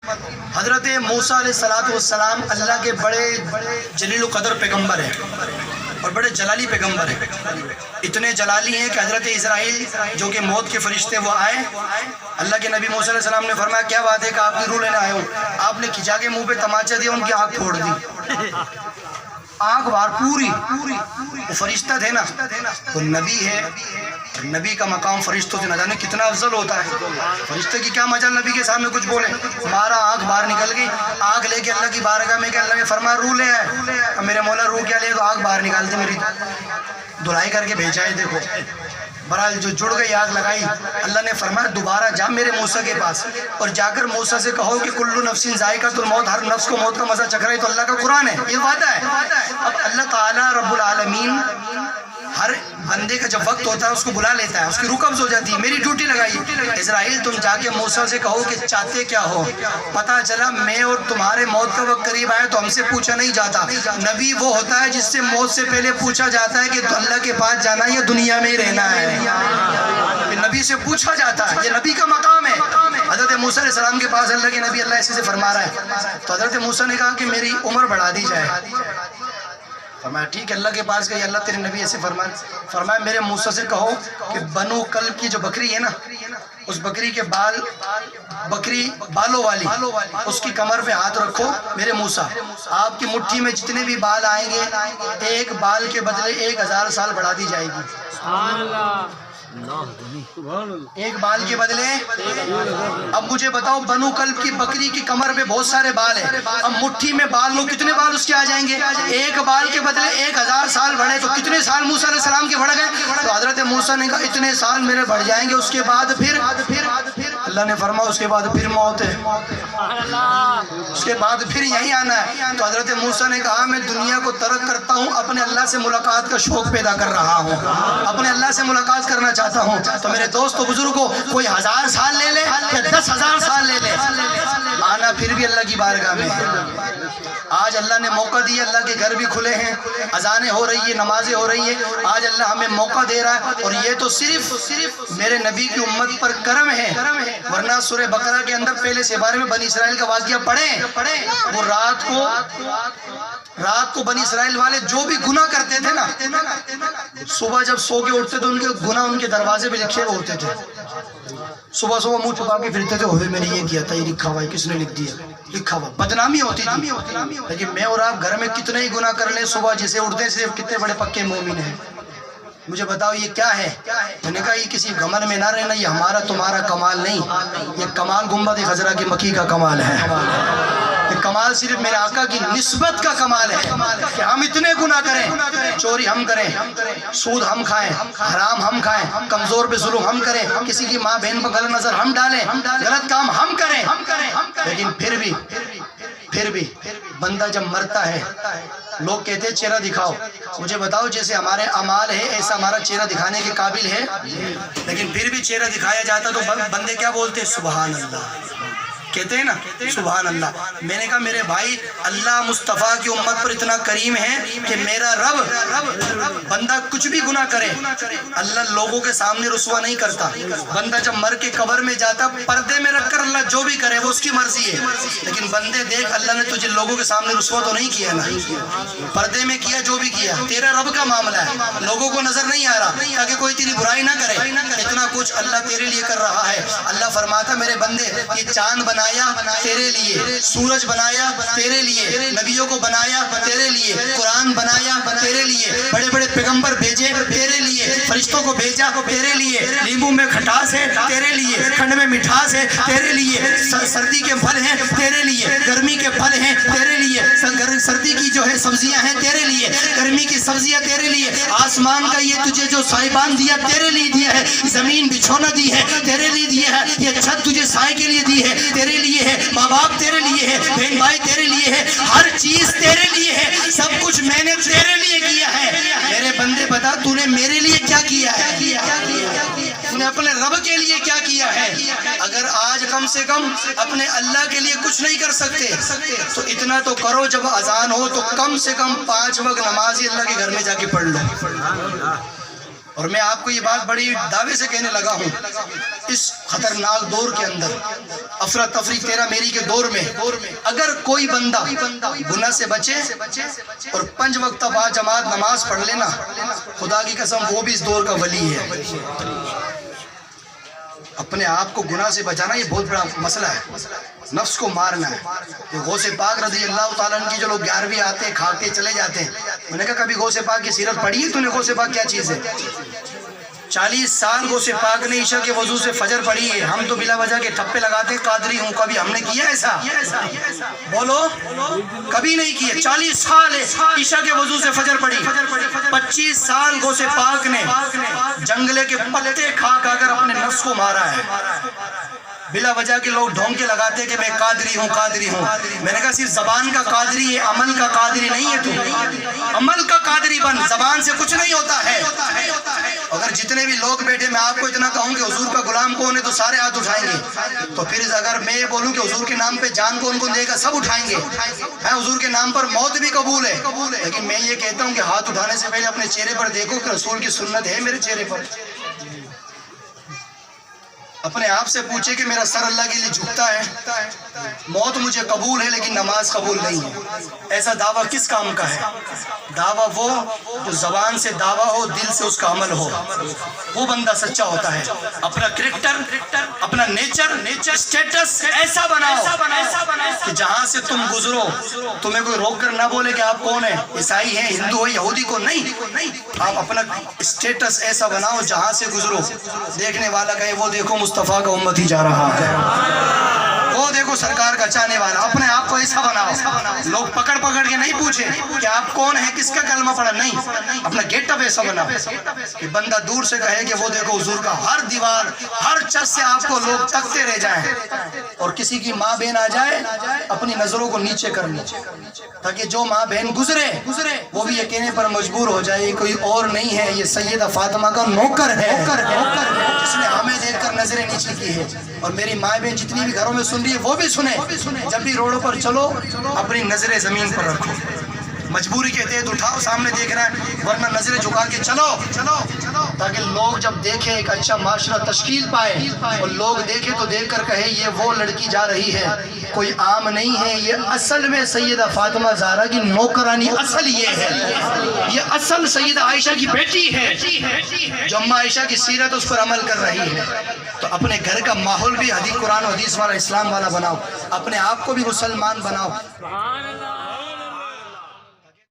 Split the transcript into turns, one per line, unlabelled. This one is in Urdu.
حضرت موسیٰ علیہ السلام اللہ کے بڑے جلیل و قدر پیغمبر ہیں اور بڑے جلالی پیغمبر ہیں. اتنے جلالی ہیں کہ حضرت اسرائیل جو کہ موت کے فرشتے وہ آئے. اللہ کے نبی موسیٰ علیہ السلام نے فرمایا کیا بات ہے کہ آپ کی روح لینے آئے ہوں. آپ نے کھچا کے منہ پہ تماچا دیا, ان کی آنکھ پھوڑ دی, آنکھ باہر پوری. وہ فرشتہ تھے نا, وہ نبی ہے, نبی کا مقام فرشتوں سے نہ جانے کتنا افضل ہوتا ہے. فرشتے کی کیا مجال نبی کے سامنے کچھ بولے. ہمارا آنکھ باہر نکل گئی, آنکھ لے کے اللہ کی بارگاہ میں کہ اللہ نے فرمایا روح لے آئے. میرے مولا روح کیا لے, تو آنکھ باہر نکالتے, میری دھلائی کر کے بھیجا ہے. دیکھو برحال جو جڑ گئی آگ لگائی. اللہ نے فرمایا دوبارہ جا میرے موسیٰ کے پاس اور جا کر موسیٰ سے کہو کہ کل نفس ذائقۃ الموت, ہر نفس کو موت کا مزہ چکھ رہا ہے. تو اللہ کا قرآن ہے, یہ وعدہ ہے. اب اللہ تعالیٰ رب العالمین ہر بندے کا جب وقت ہوتا ہے اس کو بلا لیتا ہے, اس کی روح قبض ہو جاتی ہے. میری ڈیوٹی لگائی, اسرائیل تم جا کے موسیٰ سے کہو کہ چاہتے کیا ہو. پتہ چلا میں اور تمہارے موت کا وقت قریب آئے تو ہم سے پوچھا نہیں جاتا. نبی وہ ہوتا ہے جس سے موت سے پہلے پوچھا جاتا ہے کہ اللہ کے پاس جانا ہے یا دنیا میں ہی رہنا ہے. نبی سے پوچھا جاتا ہے, یہ نبی کا مقام ہے. حضرت موسیٰ علیہ السلام کے پاس اللہ کے نبی اللہ ایسے سے فرما رہا ہے, تو حضرت موسیٰ نے کہا کہ میری عمر بڑھا دی جائے. فرمایا ٹھیک ہے. اللہ کے پاس گئی, اللہ تیرے نبی ایسے فرمایا میرے موسیٰ سے کہو کہ بنو کلب کی جو بکری ہے نا, اس بکری کے بال, بکری بالوں والی, اس کی کمر پہ ہاتھ رکھو. میرے موسیٰ آپ کی مٹھی میں جتنے بھی بال آئیں گے ایک بال کے بدلے 1000 سال بڑھا دی جائے گی. ایک بال کے بدلے. اب مجھے بتاؤ بنو کلب کی بکری کی کمر پہ بہت سارے بال ہیں, اب مٹھی میں بال لو, کتنے بال اس کے آ جائیں گے. ایک بال کے بدلے 1000 سال بڑھے تو کتنے سال موسیٰ علیہ السلام کے بڑھ گئے. تو حضرت موسیٰ نے کہا اتنے سال میرے بڑھ جائیں گے, اس کے بعد پھر اللہ نے فرمایا اس کے بعد پھر موت ہے, اس کے بعد پھر یہی آنا ہے. تو حضرت موسیٰ نے کہا میں دنیا کو ترک کرتا ہوں, اپنے اللہ سے ملاقات کا شوق پیدا کر رہا ہوں, اپنے اللہ سے ملاقات کرنا چاہتا ہوں. تو میرے دوست و بزرگوں کوئی 1000 سال لے لے یا 10,000 سال لے لے, آنا پھر بھی اللہ کی بارگاہ میں. آج اللہ نے موقع دیا, اللہ کے گھر بھی کھلے ہیں, اذانیں ہو رہی ہیں, نمازیں ہو رہی ہیں. آج اللہ ہمیں موقع دے رہا ہے, اور یہ تو صرف میرے نبی کی امت پر کرم ہے. ورنہ سورہ بقرہ کے اندر پہلے سے بارے میں بنی اسرائیل کا واقعہ پڑھیں. وہ رات کو بنی اسرائیل والے جو بھی گناہ کرتے تھے نا, صبح جب سو کے اٹھتے تو ان کے گناہ ان کے دروازے پہ لکھے ہوئے ہوتے تھے. صبح منہ چھپا کے پھرتے تھے, ہوئے میں نے یہ کیا تھا, یہ لکھا ہوا ہے, کس نے لکھ دیا, لکھا ہوا. بدنامی ہوتی تھی. لیکن میں اور آپ گھر میں کتنے ہی گناہ کر لیں, صبح جسے اٹھتے سے کتنے بڑے پکے مومن ہیں. مجھے بتاؤ یہ کیا ہے. میں نے کہا یہ کسی گھمنڈ میں نہ رہنا, یہ ہمارا تمہارا کمال نہیں, یہ کمال گنبد خضرا کی مکی کا کمال ہے. یہ کمال صرف میرے آقا کی نسبت کا کمال ہے کہ ہم اتنے گناہ کریں, چوری ہم کریں, سود ہم کھائیں, حرام ہم کھائیں, کمزور پہ ظلم ہم کریں, کسی کی ماں بہن پر غلط نظر ہم ڈالیں, غلط کام ہم کریں. لیکن پھر بھی بندہ جب مرتا ہے لوگ کہتے ہیں چہرہ دکھاؤ. مجھے بتاؤ جیسے ہمارے اعمال ہے ایسا ہمارا چہرہ دکھانے کے قابل ہے, لیکن پھر بھی چہرہ دکھایا جاتا تو بندے کیا بولتے ہیں, سبحان اللہ کہتے ہیں نا, سبحان اللہ. میں نے کہا میرے بھائی اللہ مصطفیٰ کی امت پر اتنا کریم ہے کہ میرا رب بندہ کچھ بھی گناہ کرے اللہ لوگوں کے سامنے رسوا نہیں کرتا. بندہ جب مر کے قبر میں جاتا پردے میں رکھ کر اللہ جو بھی کرے وہ اس کی مرضی ہے, لیکن بندے دیکھ اللہ نے تجھے لوگوں کے سامنے رسوا تو نہیں کیا نا, پردے میں کیا جو بھی کیا, تیرا رب کا معاملہ ہے, لوگوں کو نظر نہیں آ رہا تاکہ کوئی تیری برائی نہ کرے. اتنا کچھ اللہ تیرے لیے کر رہا ہے. اللہ فرماتا میرے بندے یہ چاند بنایا تیرے لیے, سورج بنایا تیرے لیے, نبیوں کو بنایا تیرے لیے, قرآن بنایا تیرے لیے, بڑے بڑے پیغمبر بھیجے تیرے لیے, فرشتوں کو بھیجا تیرے لیے, لیمبو میں کھٹاس ہے تیرے لیے, کھنڈ میں مٹھاس ہے تیرے لیے, سردی کے پھل ہیں تیرے لیے, گرمی کے پھل ہیں تیرے لیے, سردی کی جو ہے سبزیاں ہیں تیرے لیے, گرمی کی سبزیاں تیرے لیے, آسمان کا یہ تجھے جو سائبان دیا تیرے لیے دیا ہے, زمین بچھونا دی ہے تیرے لیے دیا ہے, یہ چھت تجھے سائے کے لیے دی ہے تیرے لیے ہے, ماں باپ تیرے لیے ہے, بہن بھائی تیرے لیے ہے, ہر چیز تیرے لیے ہے, سب کچھ میں نے تیرے لیے کیا ہے. میرے بندے بتا تو نے میرے لیے کیا کیا ہے, تو نے اپنے رب کے لیے کیا کیا ہے. اگر آج کم سے کم اپنے اللہ کے لیے کچھ نہیں کر سکتے تو اتنا تو کرو, جب اذان ہو تو کم سے کم 5 وقت نماز ہی اللہ کے گھر میں جا کے پڑھ لو. اور میں آپ کو یہ بات بڑی دعوے سے کہنے لگا ہوں، اس خطرناک دور کے اندر، افراتفری تیرا میری کے دور میں، اگر کوئی بندہ گناہ سے بچے اور 5 وقت با جماعت نماز پڑھ لینا، خدا کی قسم وہ بھی اس دور کا ولی ہے۔ اپنے آپ کو گناہ سے بچانا یہ بہت بڑا مسئلہ ہے، نفس کو مارنا ہے۔ یہ غوث پاک رضی اللہ تعالیٰ عنہ کی جو لوگ 11ویں آتے ہیں، کھا کے چلے جاتے ہیں، میں نے کہا کبھی غوث پاک کی سیرت پڑھی ہے تو نے؟ غوث پاک کیا چیز ہے؟ 40 سال غوث پاک نے عشاء کے وضو سے فجر پڑھی ہے، ہم تو بلا وجہ کے ٹھپے لگاتے قادری ہوں، کبھی ہم نے کیا ایسا؟ بولو، کبھی نہیں کیا۔ 40 سال عشاء کے وضو سے فجر پڑھی، 25 سال غوث پاک نے جنگلے کے پتے کھا کھا کر اپنے نفس کو مارا ہے۔ بلا وجہ کے لوگ ڈھونکے لگاتے کہ میں قادری ہوں، قادری ہوں۔ میں نے کہا صرف زبان کا قادری ہے، عمل کا قادری نہیں ہے تو۔ عمل کا قادری بن، زبان سے کچھ نہیں ہوتا ہے۔ اگر جتنے بھی لوگ بیٹھے، میں آپ کو اتنا کہوں کہ حضور کا غلام کون ہے تو سارے ہاتھ اٹھائیں گے۔ تو پھر اگر میں یہ بولوں کہ حضور کے نام پہ جان کون کون دے گا، سب اٹھائیں گے۔ حضور کے نام پر موت بھی قبول ہے، لیکن میں یہ کہتا ہوں کہ ہاتھ اٹھانے سے پہلے اپنے چہرے پر دیکھو کہ رسول کی سنت ہے میرے چہرے پر۔ اپنے آپ سے پوچھے کہ میرا سر اللہ کے لیے جھکتا ہے؟ موت مجھے قبول ہے لیکن نماز قبول نہیں ہے۔ ایسا دعویٰ کس کام کا ہے؟ دعویٰ وہ جو زبان سے دعویٰ ہو، دل سے اس کا عمل ہو، وہ بندہ سچا ہوتا ہے۔ اپنا کریکٹر، اپنا نیچر، سٹیٹس ایسا بناؤ کہ جہاں سے تم گزرو تمہیں کوئی روک کر نہ بولے کہ آپ کون ہیں، عیسائی ہیں، ہندو ہیں، یہودی کو نہیں۔ آپ اپنا سٹیٹس ایسا بناؤ جہاں سے گزرو دیکھنے والا کہے وہ دیکھو مصطفیٰ کا امتی جا رہا ہے، وہ دیکھو سرکار کا چاہنے والا۔ اپنے آپ کو ایسا بناؤ، لوگ پکڑ کے نہیں پوچھیں کہ آپ کون ہیں، کس کا کلمہ پڑھا، نہیں، اپنا گیٹ اپ ایسا بناؤ کہ بندہ دور سے کہے کہ وہ دیکھو حضور کا۔ ہر دیوار، ہر چھت سے آپ کو لوگ تکتے رہ جائیں، اور کسی کی ماں بہن آ جائے اپنی نظروں کو نیچے کر لیں، تاکہ جو ماں بہن گزرے وہ بھی یہ کہنے پر مجبور ہو جائے یہ کوئی اور نہیں ہے، یہ سیدہ فاطمہ کا نوکر ہے جس نے ہمیں دیکھ کر نظریں نیچے کی ہے۔ اور میری ماں بہن جتنی بھی گھروں میں سن رہی ہے وہ بھی سنیں، جب بھی روڈوں پر چلو اپنی نظریں زمین پر رکھو۔ مجبوری کے تحت اٹھاؤ، سامنے دیکھ رہا ہے، ورنہ نظریں جھکا کے چلو تاکہ لوگ جب دیکھیں ایک اچھا معاشرہ تشکیل پائے، اور لوگ دیکھیں تو دیکھ کر کہیں یہ وہ لڑکی جا رہی ہے، کوئی عام نہیں ہے، یہ اصل میں سیدہ فاطمہ زہرا کی نوکرانی، اصل یہ ہے، یہ اصل سیدہ عائشہ کی بیٹی ہے جو اماں عائشہ کی سیرت اس پر عمل کر رہی ہے۔ تو اپنے گھر کا ماحول بھی حدیث قرآن و حدیث والا، اسلام والا بناؤ، اپنے آپ کو بھی مسلمان بناؤ۔